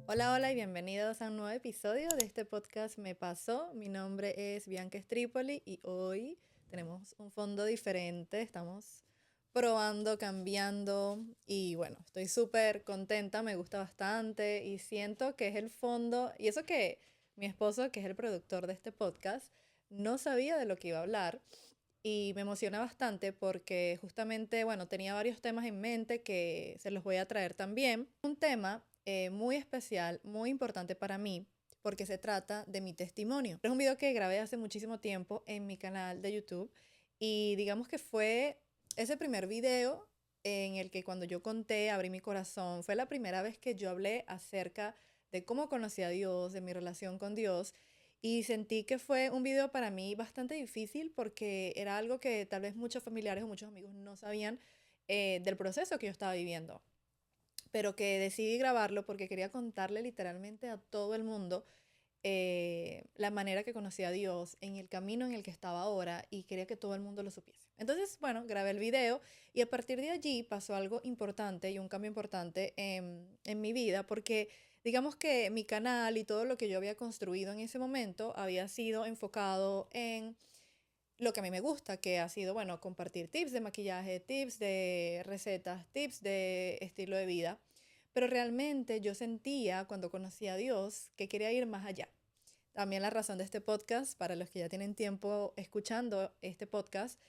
Hola, hola y bienvenidos a un nuevo episodio de este podcast Me Pasó. Mi nombre es Bianca Stripoli y hoy tenemos un fondo diferente. Estamos probando, cambiando y bueno, estoy súper contenta, me gusta bastante y siento que es el fondo, y eso que mi esposo, que es el productor de este podcast, no sabía de lo que iba a hablar y me emociona bastante porque justamente, bueno, tenía varios temas en mente que se los voy a traer también. Un tema muy especial, muy importante para mí, porque se trata de mi testimonio. Es un video que grabé hace muchísimo tiempo en mi canal de YouTube y digamos que fue ese primer video en el que cuando yo conté, abrí mi corazón, fue la primera vez que yo hablé acerca de cómo conocí a Dios, de mi relación con Dios y sentí que fue un video para mí bastante difícil porque era algo que tal vez muchos familiares o muchos amigos no sabían del proceso que yo estaba viviendo. Pero que decidí grabarlo porque quería contarle literalmente a todo el mundo la manera que conocí a Dios, en el camino en el que estaba ahora y quería que todo el mundo lo supiese. Entonces, bueno, grabé el video y a partir de allí pasó algo importante y un cambio importante en mi vida porque digamos que mi canal y todo lo que yo había construido en ese momento había sido enfocado en lo que a mí me gusta, que ha sido, bueno, compartir tips de maquillaje, tips de recetas, tips de estilo de vida. Pero realmente yo sentía cuando conocí a Dios que quería ir más allá. También la razón de este podcast, para los que ya tienen tiempo escuchando este podcast,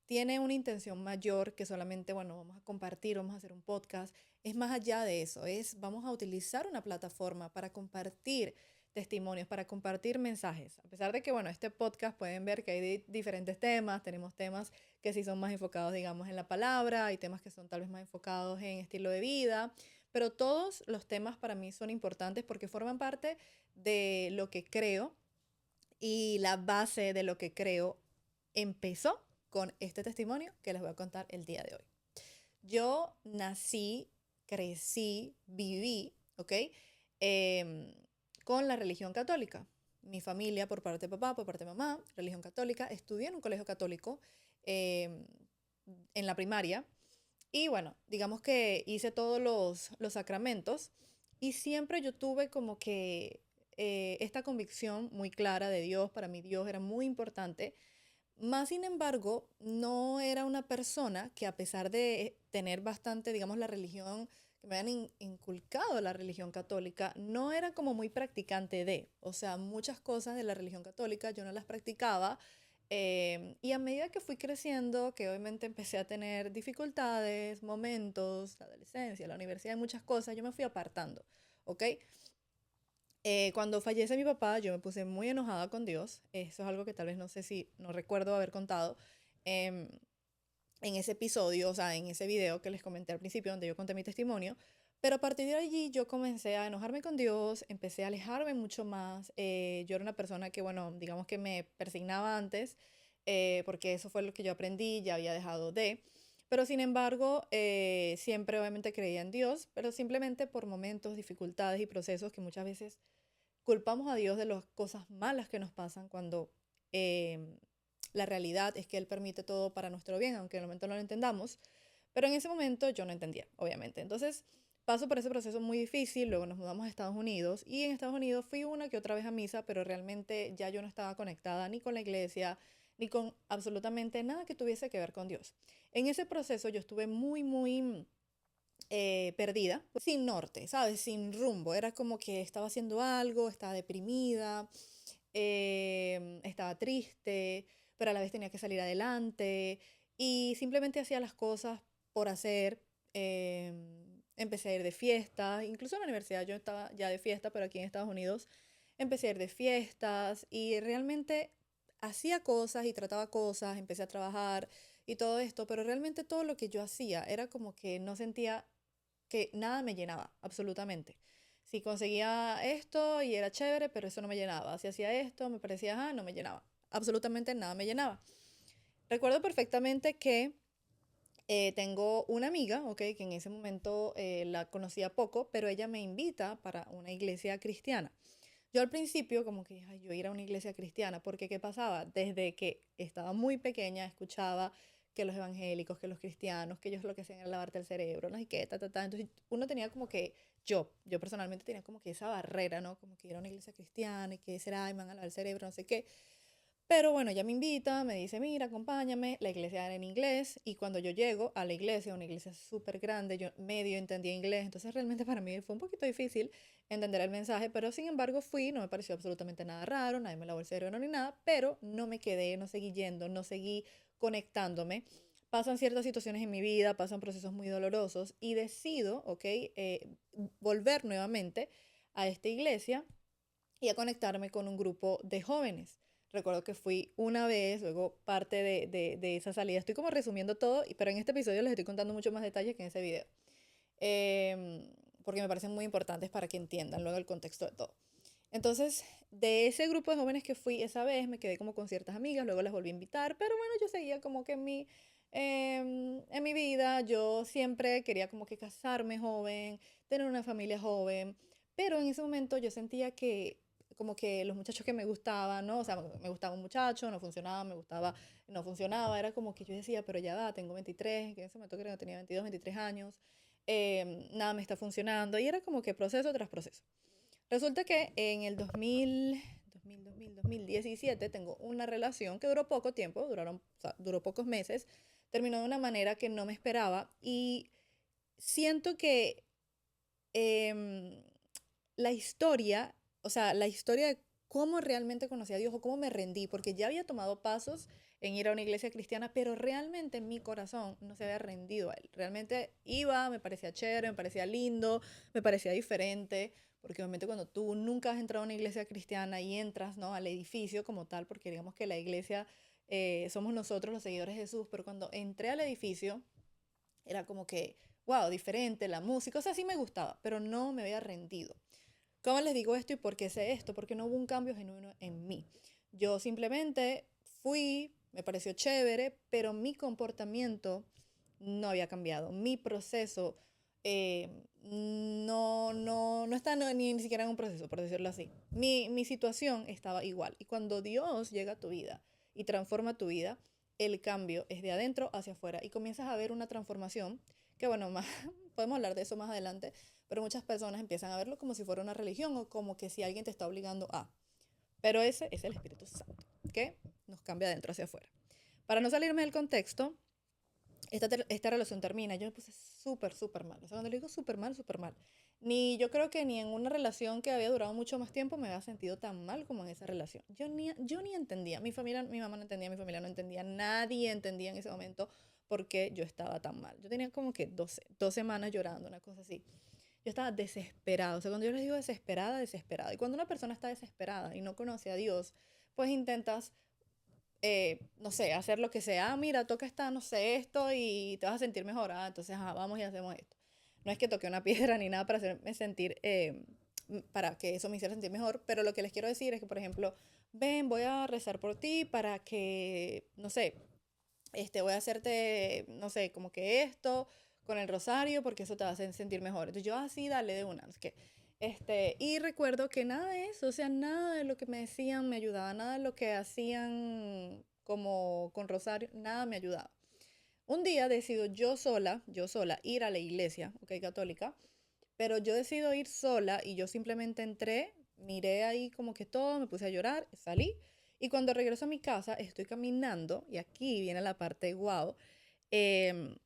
tiene una intención mayor que solamente, bueno, vamos a compartir, vamos a hacer un podcast. Es más allá de eso, vamos a utilizar una plataforma para compartir testimonios, para compartir mensajes. A pesar de que, bueno, este podcast pueden ver que hay diferentes temas, tenemos temas que sí son más enfocados, digamos, en la palabra, hay temas que son tal vez más enfocados en estilo de vida, pero todos los temas para mí son importantes porque forman parte de lo que creo y la base de lo que creo empezó con este testimonio que les voy a contar el día de hoy. Yo nací, crecí, viví, ¿ok? Em, con la religión católica. Mi familia, por parte de papá, por parte de mamá, religión católica. Estudié en un colegio católico em, en la primaria. Y bueno, digamos que hice todos los sacramentos y siempre yo tuve como que esta convicción muy clara de Dios. Para mí Dios era muy importante. Más sin embargo, no era una persona que a pesar de tener bastante, digamos, la religión, que me habían inculcado la religión católica, no era como muy practicante de, o sea, muchas cosas de la religión católica yo no las practicaba. Y a medida que fui creciendo, que obviamente empecé a tener dificultades, momentos, la adolescencia, la universidad, muchas cosas, yo me fui apartando, ¿ok? Cuando fallece mi papá, yo me puse muy enojada con Dios. Eso es algo que tal vez no sé si, no recuerdo haber contado em, en ese episodio, o sea, en ese video que les comenté al principio, donde yo conté mi testimonio. Pero a partir de allí yo comencé a enojarme con Dios, empecé a alejarme mucho más. Yo era una persona que, bueno, digamos que me persignaba antes, porque eso fue lo que yo aprendí, ya había dejado de. Pero sin embargo, siempre obviamente creía en Dios, pero simplemente por momentos, dificultades y procesos que muchas veces culpamos a Dios de las cosas malas que nos pasan cuando la realidad es que Él permite todo para nuestro bien, aunque en el momento no lo entendamos. Pero en ese momento yo no entendía, obviamente. Entonces paso por ese proceso muy difícil, luego nos mudamos a Estados Unidos y en Estados Unidos fui una que otra vez a misa, pero realmente ya yo no estaba conectada ni con la iglesia, ni con absolutamente nada que tuviese que ver con Dios. En ese proceso yo estuve muy perdida, sin norte, ¿sabes? Sin rumbo. Era como que estaba haciendo algo, estaba deprimida, estaba triste, pero a la vez tenía que salir adelante y simplemente hacía las cosas por hacer. Empecé a ir de fiesta, incluso en la universidad yo estaba ya de fiesta, pero aquí en Estados Unidos empecé a ir de fiestas y realmente hacía cosas y trataba cosas, empecé a trabajar y todo esto, pero realmente todo lo que yo hacía era como que no sentía que nada me llenaba, absolutamente. Si conseguía esto y era chévere, pero eso no me llenaba. Si hacía esto, me parecía, no me llenaba. Absolutamente nada me llenaba. Recuerdo perfectamente que tengo una amiga, ¿ok? Que en ese momento la conocía poco, pero ella me invita para una iglesia cristiana. Yo al principio como que ay, yo ir a una iglesia cristiana, porque ¿qué pasaba? Desde que estaba muy pequeña escuchaba que los evangélicos, que los cristianos, que ellos lo que hacían era lavarte el cerebro, no sé qué, ta, ta, ta. Entonces uno tenía como que, yo personalmente tenía como que esa barrera, ¿no? Como que ir a una iglesia cristiana y que será, y me van a lavar el cerebro, no sé qué. Pero bueno, ella me invita, me dice, mira, acompáñame. La iglesia era en inglés y cuando yo llego a la iglesia, una iglesia súper grande, yo medio entendía inglés, entonces realmente para mí fue un poquito difícil entender el mensaje, pero sin embargo fui, no me pareció absolutamente nada raro, nadie me lavó el cerebro ni nada, pero no me quedé, no seguí yendo, no seguí conectándome. Pasan ciertas situaciones en mi vida, pasan procesos muy dolorosos y decido, ¿ok? Volver nuevamente a esta iglesia y a conectarme con un grupo de jóvenes. Recuerdo que fui una vez, luego parte de esa salida. Estoy como resumiendo todo, pero en este episodio les estoy contando mucho más detalles que en ese video. Eh, Porque me parecen muy importantes para que entiendan luego el contexto de todo. Entonces, de ese grupo de jóvenes que fui esa vez, me quedé como con ciertas amigas, luego las volví a invitar, pero bueno, yo seguía como que en mi vida, yo siempre quería como que casarme joven, tener una familia joven, pero en ese momento yo sentía que como que los muchachos que me gustaban, ¿no? O sea, me gustaba un muchacho, no funcionaba, me gustaba, no funcionaba, era como que yo decía, pero ya va, tengo 23, que en ese momento creo que tenía 22, 23 años, nada me está funcionando, y era como que proceso tras proceso. Resulta que en el 2017 tengo una relación que duró poco tiempo, o sea, duró pocos meses, terminó de una manera que no me esperaba y siento que em, la historia, o sea, la historia de cómo realmente conocí a Dios o cómo me rendí, porque ya había tomado pasos en ir a una iglesia cristiana, pero realmente en mi corazón no se había rendido a él. Realmente iba, me parecía chévere, me parecía lindo, me parecía diferente, porque obviamente cuando tú nunca has entrado a una iglesia cristiana y entras, ¿no? Al edificio como tal, porque digamos que la iglesia somos nosotros los seguidores de Jesús, pero cuando entré al edificio era como que, wow, diferente, la música, o sea, sí me gustaba, pero no me había rendido. ¿Cómo les digo esto y por qué sé esto? Porque no hubo un cambio genuino en mí. Yo simplemente fui, me pareció chévere, pero mi comportamiento no había cambiado. Mi proceso no está ni siquiera en un proceso, por decirlo así. Mi situación estaba igual. Y cuando Dios llega a tu vida y transforma tu vida, el cambio es de adentro hacia afuera y comienzas a ver una transformación que, bueno, más, podemos hablar de eso más adelante, pero muchas personas empiezan a verlo como si fuera una religión o como que si alguien te está obligando a. Pero ese es el Espíritu Santo, que nos cambia de adentro hacia afuera. Para no salirme del contexto, esta relación termina. Yo me puse súper mal. O sea, cuando le digo súper mal, súper mal. Yo creo que ni en una relación que había durado mucho más tiempo me había sentido tan mal como en esa relación. Yo ni entendía. Mi familia, mi mamá no entendía, mi familia no entendía. Nadie entendía en ese momento por qué yo estaba tan mal. Yo tenía como que dos semanas llorando, una cosa así. Yo estaba desesperada. O sea, cuando yo les digo desesperada, desesperada. Y cuando una persona está desesperada y no conoce a Dios, pues intentas, no sé, hacer lo que sea. Ah, mira, toca esta, no sé, esto y te vas a sentir mejor. Ah, entonces, vamos y hacemos esto. No es que toque una piedra ni nada para hacerme sentir, para que eso me hiciera sentir mejor, pero lo que les quiero decir es que, por ejemplo, ven, voy a rezar por ti para que, no sé, voy a hacerte, no sé, como que esto con el rosario, porque eso te va a hacer sentir mejor. Entonces yo así, dale de una, no sé qué. Y recuerdo que nada de eso, o sea, nada de lo que me decían me ayudaba, nada de lo que hacían como con rosario, nada me ayudaba. Un día decido yo sola, ir a la iglesia, ok, católica, pero yo decido ir sola y yo simplemente entré, miré ahí como que todo, me puse a llorar, salí. Y cuando regreso a mi casa, estoy caminando, y aquí viene la parte guau, em,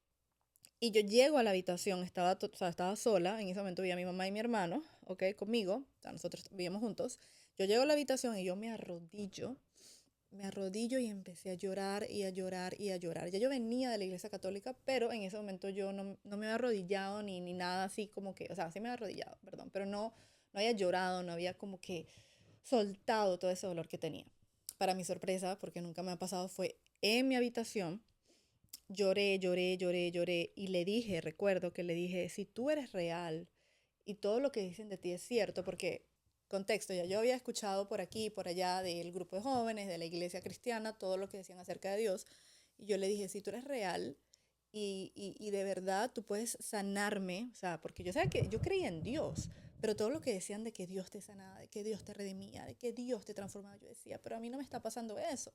y yo llego a la habitación, o sea, estaba sola, en ese momento vi a mi mamá y mi hermano, ok, conmigo, o sea, nosotros vivíamos juntos. Yo llego a la habitación y yo me arrodillo y empecé a llorar y a llorar y a llorar. Ya yo venía de la iglesia católica, pero en ese momento yo no me había arrodillado ni nada así como que, o sea, sí me había arrodillado, perdón, pero no había llorado, no había como que soltado todo ese dolor que tenía. Para mi sorpresa, porque nunca me ha pasado, fue en mi habitación. Lloré y le dije, recuerdo que le dije, si tú eres real y todo lo que dicen de ti es cierto, porque, contexto, ya yo había escuchado por aquí y por allá del grupo de jóvenes, de la iglesia cristiana, todo lo que decían acerca de Dios, y yo le dije, si tú eres real y de verdad tú puedes sanarme, o sea, porque yo sabía que yo creía en Dios, pero todo lo que decían de que Dios te sanaba, de que Dios te redimía, de que Dios te transformaba, yo decía, pero a mí no me está pasando eso.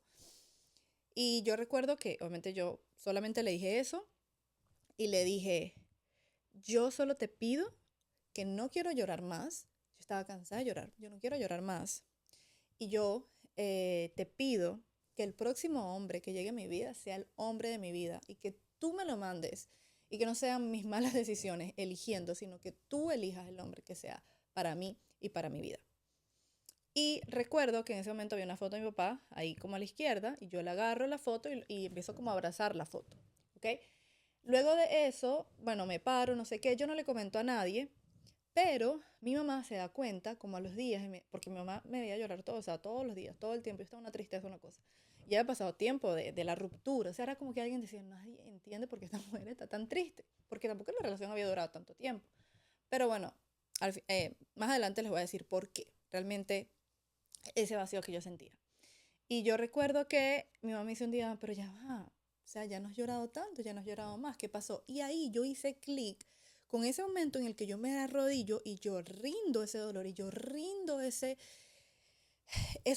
Y yo recuerdo que obviamente yo solamente le dije eso y le dije, yo solo te pido que no quiero llorar más. Yo estaba cansada de llorar, yo no quiero llorar más. Y yo te pido que el próximo hombre que llegue a mi vida sea el hombre de mi vida y que tú me lo mandes y que no sean mis malas decisiones eligiendo, sino que tú elijas el hombre que sea para mí y para mi vida. Y recuerdo que en ese momento había una foto de mi papá ahí como a la izquierda y yo le agarro la foto y empiezo como a abrazar la foto, ¿ok? Luego de eso, bueno, me paro, no sé qué, yo no le comento a nadie, pero mi mamá se da cuenta como a los días, porque mi mamá me veía llorar todo, o sea, todos los días, todo el tiempo, yo estaba una tristeza, una cosa. Ya había pasado tiempo de la ruptura, o sea, era como que alguien decía, nadie entiende por qué esta mujer está tan triste, porque tampoco la relación había durado tanto tiempo. Pero bueno, más adelante les voy a decir por qué, realmente ese vacío que yo sentía. Y yo recuerdo que mi mamá me dice un día, pero ya va, o sea, ya no has llorado tanto, ya no has llorado más, ¿qué pasó? Y ahí yo hice clic con ese momento en el que yo me arrodillo y yo rindo ese dolor y yo rindo eso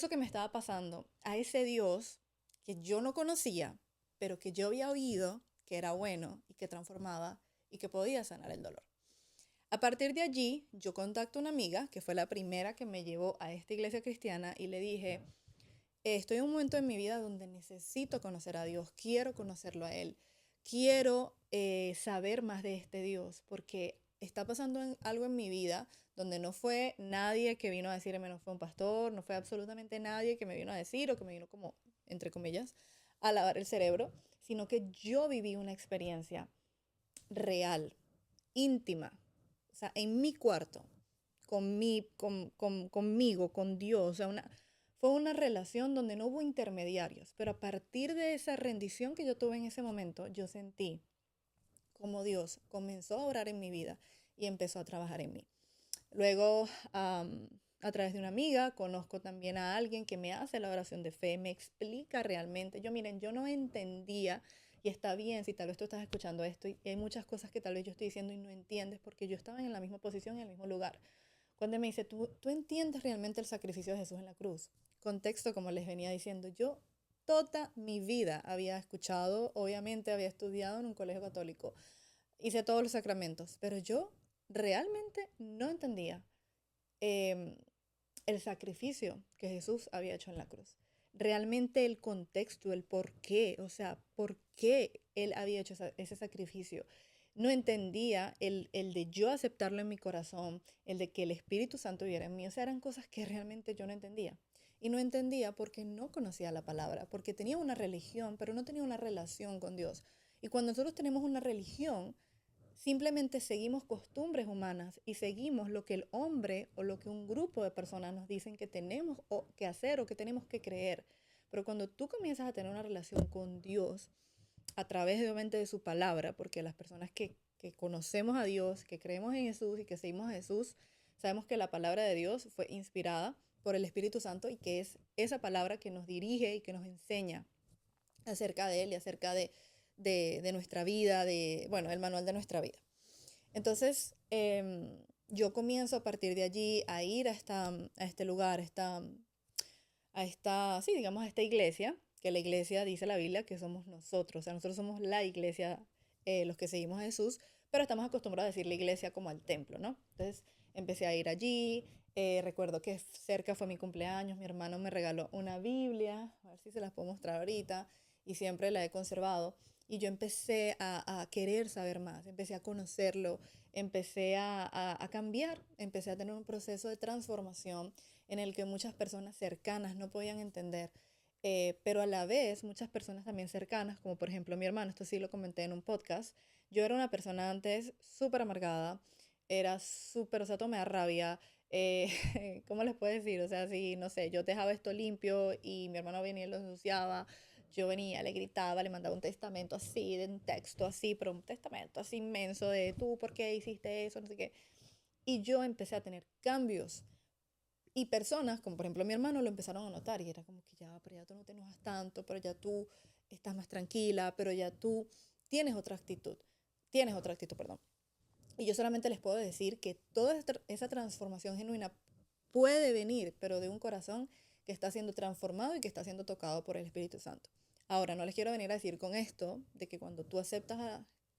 que me estaba pasando a ese Dios que yo no conocía, pero que yo había oído que era bueno y que transformaba y que podía sanar el dolor. A partir de allí, yo contacto a una amiga, que fue la primera que me llevó a esta iglesia cristiana, y le dije, estoy en un momento en mi vida donde necesito conocer a Dios, quiero conocerlo a Él, quiero saber más de este Dios, porque está pasando algo en mi vida donde no fue nadie que vino a decirme, no fue un pastor, no fue absolutamente nadie que me vino a decir o que me vino como, entre comillas, a lavar el cerebro, sino que yo viví una experiencia real, íntima, o sea, en mi cuarto, conmigo, con Dios, o sea, fue una relación donde no hubo intermediarios, pero a partir de esa rendición que yo tuve en ese momento, yo sentí como Dios comenzó a orar en mi vida y empezó a trabajar en mí. Luego, a través de una amiga, conozco también a alguien que me hace la oración de fe, me explica realmente. Miren, yo no entendía, y está bien si tal vez tú estás escuchando esto y hay muchas cosas que tal vez yo estoy diciendo y no entiendes porque yo estaba en la misma posición, en el mismo lugar. Cuando me dice, ¿tú entiendes realmente el sacrificio de Jesús en la cruz? Contexto, como les venía diciendo, yo toda mi vida había escuchado, obviamente había estudiado en un colegio católico, hice todos los sacramentos, pero yo realmente no entendía eh, el sacrificio que Jesús había hecho en la cruz. Realmente el contexto, el por qué, o sea, por qué Él había hecho ese sacrificio. No entendía el de yo aceptarlo en mi corazón, el de que el Espíritu Santo viviera en mí. O sea, eran cosas que realmente yo no entendía. Y no entendía porque no conocía la palabra, porque tenía una religión, pero no tenía una relación con Dios. Y cuando nosotros tenemos una religión, simplemente seguimos costumbres humanas y seguimos lo que el hombre o lo que un grupo de personas nos dicen que tenemos que hacer o que tenemos que creer. Pero cuando tú comienzas a tener una relación con Dios a través obviamente de su palabra, porque las personas que conocemos a Dios, que creemos en Jesús y que seguimos a Jesús, sabemos que la palabra de Dios fue inspirada por el Espíritu Santo y que es esa palabra que nos dirige y que nos enseña acerca de Él y acerca de nuestra vida, bueno, el manual de nuestra vida. Entonces, yo comienzo a partir de allí a ir a este lugar, sí, digamos, a esta iglesia, que la iglesia dice la Biblia que somos nosotros, o sea, nosotros somos la iglesia, los que seguimos a Jesús, pero estamos acostumbrados a decir la iglesia como al templo, ¿no? Entonces, empecé a ir allí, recuerdo que cerca fue mi cumpleaños, mi hermano me regaló una Biblia, a ver si se las puedo mostrar ahorita, y siempre la he conservado. Y yo empecé a querer saber más, empecé a conocerlo, empecé a cambiar, empecé a tener un proceso de transformación en el que muchas personas cercanas no podían entender, pero a la vez muchas personas también cercanas, como por ejemplo mi hermano, esto sí lo comenté en un podcast, yo era una persona antes súper amargada, era súper, o sea, todo me da rabia, ¿cómo les puedo decir? O sea, si, no sé, yo dejaba esto limpio y mi hermano venía y lo ensuciaba, yo venía, le gritaba, le mandaba un testamento así, de un texto así, pero un testamento así inmenso de tú, ¿por qué hiciste eso? No sé qué. Y yo empecé a tener cambios. Y personas, como por ejemplo mi hermano, lo empezaron a notar y era como que ya, pero ya tú no te enojas tanto, pero ya tú estás más tranquila, pero ya tú tienes otra actitud, perdón. Y yo solamente les puedo decir que toda esa transformación genuina puede venir, pero de un corazón que está siendo transformado y que está siendo tocado por el Espíritu Santo. Ahora, no les quiero venir a decir con esto de que cuando tú aceptas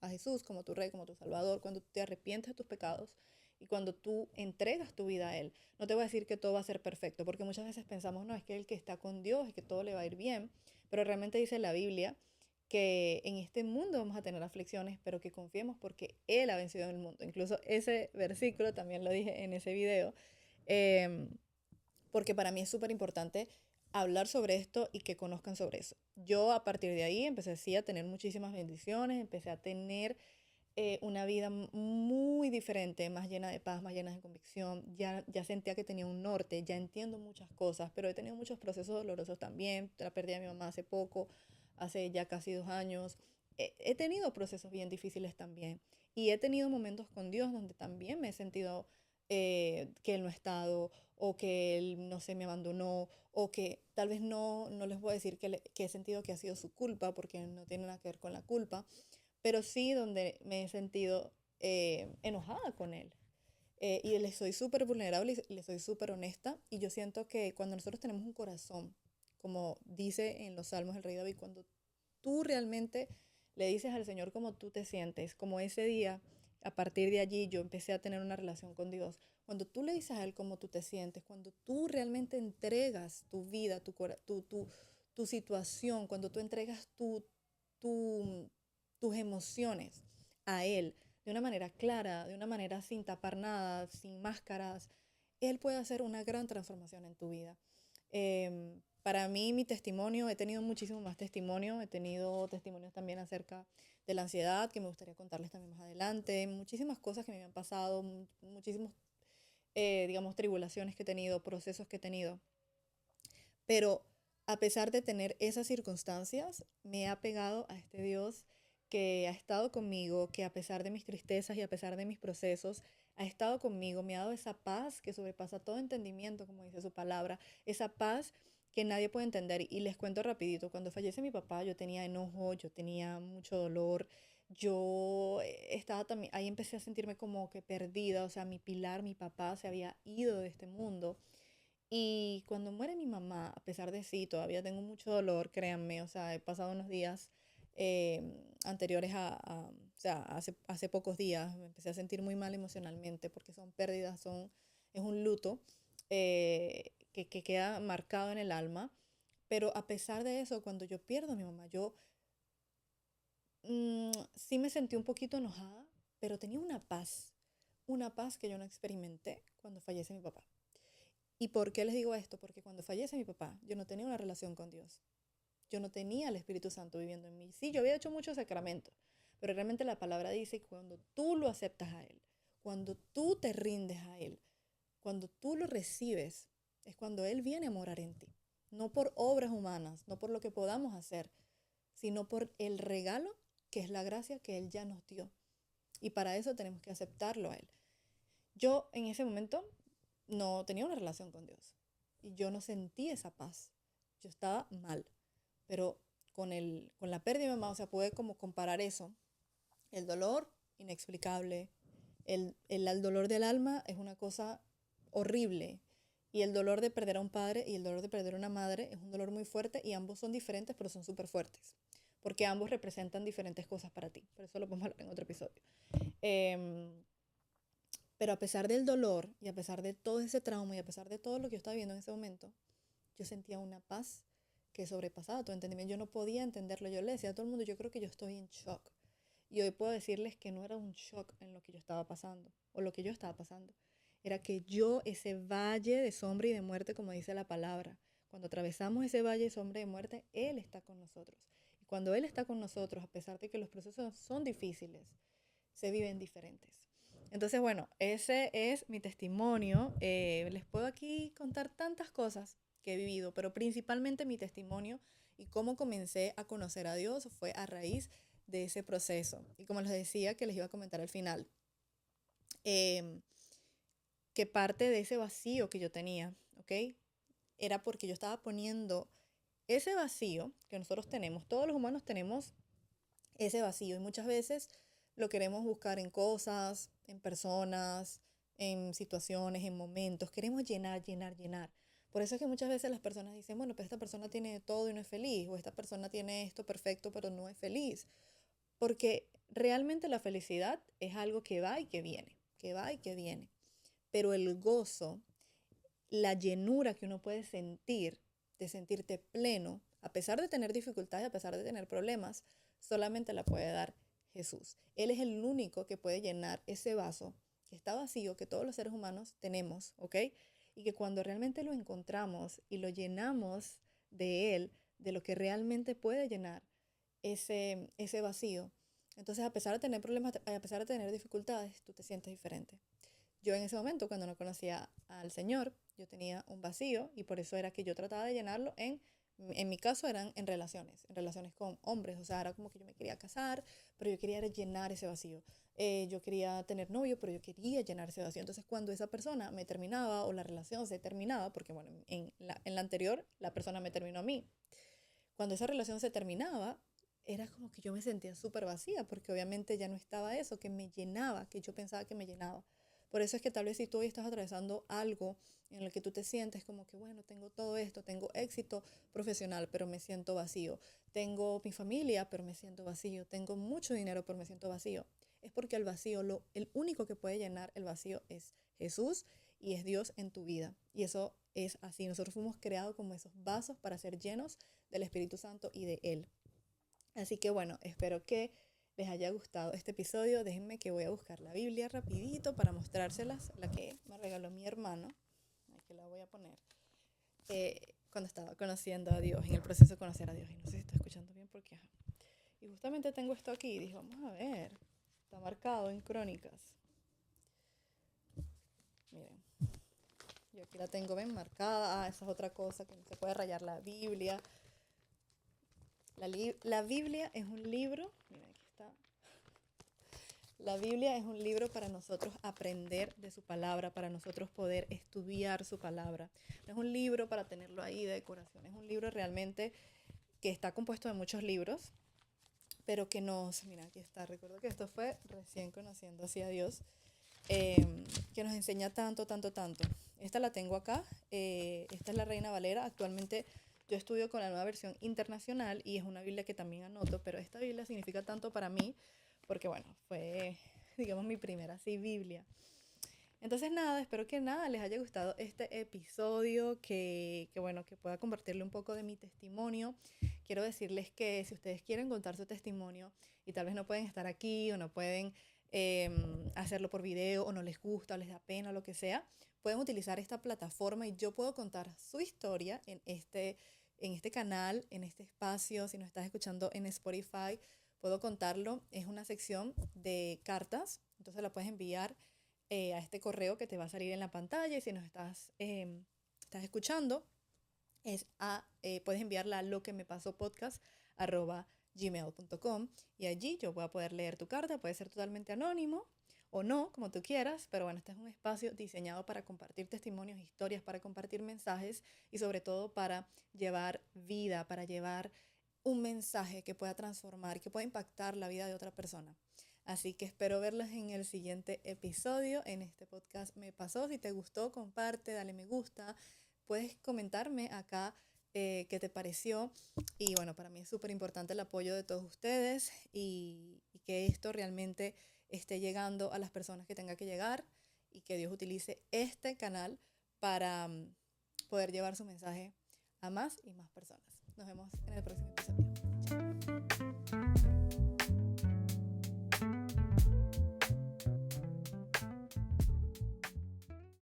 a Jesús como tu Rey, como tu Salvador, cuando te arrepientes de tus pecados y cuando tú entregas tu vida a Él, no te voy a decir que todo va a ser perfecto, porque muchas veces pensamos, no, es que el que está con Dios es que todo le va a ir bien, pero realmente dice la Biblia que en este mundo vamos a tener aflicciones, pero que confiemos porque Él ha vencido en el mundo. Incluso ese versículo también lo dije en ese video, eh, porque para mí es súper importante hablar sobre esto y que conozcan sobre eso. Yo a partir de ahí empecé así a tener muchísimas bendiciones, empecé a tener una vida muy diferente, más llena de paz, más llena de convicción. Ya sentía que tenía un norte, ya entiendo muchas cosas, pero he tenido muchos procesos dolorosos también. La perdí a mi mamá hace poco, hace ya casi 2 años. He tenido procesos bien difíciles también. Y he tenido momentos con Dios donde también me he sentido que Él no ha estado, o que Él, no sé, me abandonó, o que tal vez no les voy a decir que he sentido que ha sido su culpa, porque no tiene nada que ver con la culpa, pero sí donde me he sentido enojada con Él. Y le soy súper vulnerable y le soy súper honesta. Y yo siento que cuando nosotros tenemos un corazón, como dice en los Salmos el rey David, cuando tú realmente le dices al Señor cómo tú te sientes, como ese día, a partir de allí yo empecé a tener una relación con Dios. Cuando tú le dices a Él cómo tú te sientes, cuando tú realmente entregas tu vida, tu situación, cuando tú entregas tu, tus emociones a Él de una manera clara, de una manera sin tapar nada, sin máscaras, Él puede hacer una gran transformación en tu vida. Para mí, mi testimonio, he tenido muchísimo más testimonio, he tenido testimonios también acerca de la ansiedad, que me gustaría contarles también más adelante, muchísimas cosas que me han pasado, muchísimos, digamos, tribulaciones que he tenido, procesos que he tenido, pero a pesar de tener esas circunstancias, me he apegado a este Dios que ha estado conmigo, que a pesar de mis tristezas y a pesar de mis procesos, ha estado conmigo, me ha dado esa paz que sobrepasa todo entendimiento, como dice su palabra, esa paz que nadie puede entender. Y les cuento rapidito, cuando fallece mi papá, yo tenía enojo, yo tenía mucho dolor, yo estaba también, ahí empecé a sentirme como que perdida, o sea, mi pilar, mi papá se había ido de este mundo. Y cuando muere mi mamá, a pesar de sí, todavía tengo mucho dolor, créanme, o sea, he pasado unos días anteriores o sea, hace pocos días me empecé a sentir muy mal emocionalmente porque son pérdidas, es un luto que queda marcado en el alma. Pero a pesar de eso, cuando yo pierdo a mi mamá, yo sí me sentí un poquito enojada, pero tenía una paz que yo no experimenté cuando fallece mi papá. ¿Y por qué les digo esto? Porque cuando fallece mi papá, yo no tenía una relación con Dios. Yo no tenía el Espíritu Santo viviendo en mí. Sí, yo había hecho muchos sacramentos, pero realmente la palabra dice que cuando tú lo aceptas a Él, cuando tú te rindes a Él, cuando tú lo recibes, es cuando Él viene a morar en ti. No por obras humanas, no por lo que podamos hacer, sino por el regalo que es la gracia que Él ya nos dio. Y para eso tenemos que aceptarlo a Él. Yo en ese momento no tenía una relación con Dios y yo no sentí esa paz. Yo estaba mal, pero con la pérdida de mi mamá, o sea, pude como comparar eso. El dolor, inexplicable. El dolor del alma es una cosa horrible. Y el dolor de perder a un padre y el dolor de perder a una madre es un dolor muy fuerte y ambos son diferentes, pero son súper fuertes. Porque ambos representan diferentes cosas para ti. Por eso lo podemos hablar en otro episodio. Eh, pero a pesar del dolor y a pesar de todo ese trauma y a pesar de todo lo que yo estaba viendo en ese momento, yo sentía una paz que sobrepasaba todo entendimiento. Yo no podía entenderlo. Yo le decía a todo el mundo, yo creo que yo estoy en shock. Y hoy puedo decirles que no era un shock en lo que yo estaba pasando o lo que yo estaba pasando. Era que yo, ese valle de sombra y de muerte, como dice la palabra, cuando atravesamos ese valle de sombra y de muerte, Él está con nosotros. Y cuando Él está con nosotros, a pesar de que los procesos son difíciles, se viven diferentes. Entonces, bueno, ese es mi testimonio. Les puedo aquí contar tantas cosas que he vivido, pero principalmente mi testimonio y cómo comencé a conocer a Dios fue a raíz de ese proceso. Y como les decía que les iba a comentar al final, eh, que parte de ese vacío que yo tenía, ¿ok? Era porque yo estaba poniendo ese vacío que nosotros tenemos, todos los humanos tenemos ese vacío y muchas veces lo queremos buscar en cosas, en personas, en situaciones, en momentos. Queremos llenar, llenar, llenar. Por eso es que muchas veces las personas dicen, bueno, pero esta persona tiene todo y no es feliz, o esta persona tiene esto perfecto pero no es feliz. Porque realmente la felicidad es algo que va y que viene, que va y que viene. Pero el gozo, la llenura que uno puede sentir, de sentirte pleno, a pesar de tener dificultades, a pesar de tener problemas, solamente la puede dar Jesús. Él es el único que puede llenar ese vaso que está vacío, que todos los seres humanos tenemos, ¿ok? Y que cuando realmente lo encontramos y lo llenamos de Él, de lo que realmente puede llenar ese vacío, entonces a pesar de tener problemas, a pesar de tener dificultades, tú te sientes diferente. Yo en ese momento, cuando no conocía al Señor, yo tenía un vacío y por eso era que yo trataba de llenarlo en mi caso eran en relaciones con hombres, o sea, era como que yo me quería casar, pero yo quería llenar ese vacío. Yo quería tener novio, pero yo quería llenar ese vacío. Entonces, cuando esa persona me terminaba o la relación se terminaba, porque bueno, en la anterior la persona me terminó a mí, cuando esa relación se terminaba, era como que yo me sentía súper vacía, porque obviamente ya no estaba eso que me llenaba, que yo pensaba que me llenaba. Por eso es que tal vez si tú hoy estás atravesando algo en el que tú te sientes como que, bueno, tengo todo esto, tengo éxito profesional, pero me siento vacío. Tengo mi familia, pero me siento vacío. Tengo mucho dinero, pero me siento vacío. Es porque el vacío, el único que puede llenar el vacío es Jesús y es Dios en tu vida. Y eso es así. Nosotros fuimos creados como esos vasos para ser llenos del Espíritu Santo y de Él. Así que bueno, espero que les haya gustado este episodio. Déjenme que voy a buscar la Biblia rapidito para mostrárselas, la que me regaló mi hermano. Aquí la voy a poner. Cuando estaba conociendo a Dios, en el proceso de conocer a Dios. Y no sé si está escuchando bien porque... Ajá. Y justamente tengo esto aquí y dije, vamos a ver. Está marcado en Crónicas. Miren, yo aquí la tengo bien marcada. Ah, esa es otra cosa que no se puede rayar la Biblia. La Biblia es un libro, mira aquí está. La Biblia es un libro para nosotros aprender de su palabra, para nosotros poder estudiar su palabra. No es un libro para tenerlo ahí de decoración, es un libro realmente que está compuesto de muchos libros, pero que mira aquí está, recuerdo que esto fue recién conociendo así a Dios, que nos enseña tanto, tanto, tanto. Esta la tengo acá, esta es la Reina Valera, actualmente yo estudio con la nueva versión internacional y es una Biblia que también anoto, pero esta Biblia significa tanto para mí porque bueno, fue digamos mi primera así Biblia. Entonces nada, espero que nada les haya gustado este episodio, que bueno, que pueda compartirle un poco de mi testimonio. Quiero decirles que si ustedes quieren contar su testimonio y tal vez no pueden estar aquí o no pueden hacerlo por video o no les gusta o les da pena o lo que sea, pueden utilizar esta plataforma y yo puedo contar su historia en este canal, en este espacio. Si nos estás escuchando en Spotify, puedo contarlo. Es una sección de cartas, entonces la puedes enviar a este correo que te va a salir en la pantalla y si nos estás escuchando, puedes enviarla a lo que me pasó podcast @gmail.com y allí yo voy a poder leer tu carta. Puede ser totalmente anónimo o no, como tú quieras, pero bueno, este es un espacio diseñado para compartir testimonios, historias, para compartir mensajes y sobre todo para llevar vida, para llevar un mensaje que pueda transformar, que pueda impactar la vida de otra persona. Así que espero verlos en el siguiente episodio. En este podcast me pasó. Si te gustó, comparte, dale me gusta. Puedes comentarme acá qué te pareció. Y bueno, para mí es súper importante el apoyo de todos ustedes y que esto realmente esté llegando a las personas que tenga que llegar y que Dios utilice este canal para poder llevar su mensaje a más y más personas. Nos vemos en el próximo episodio. Chao.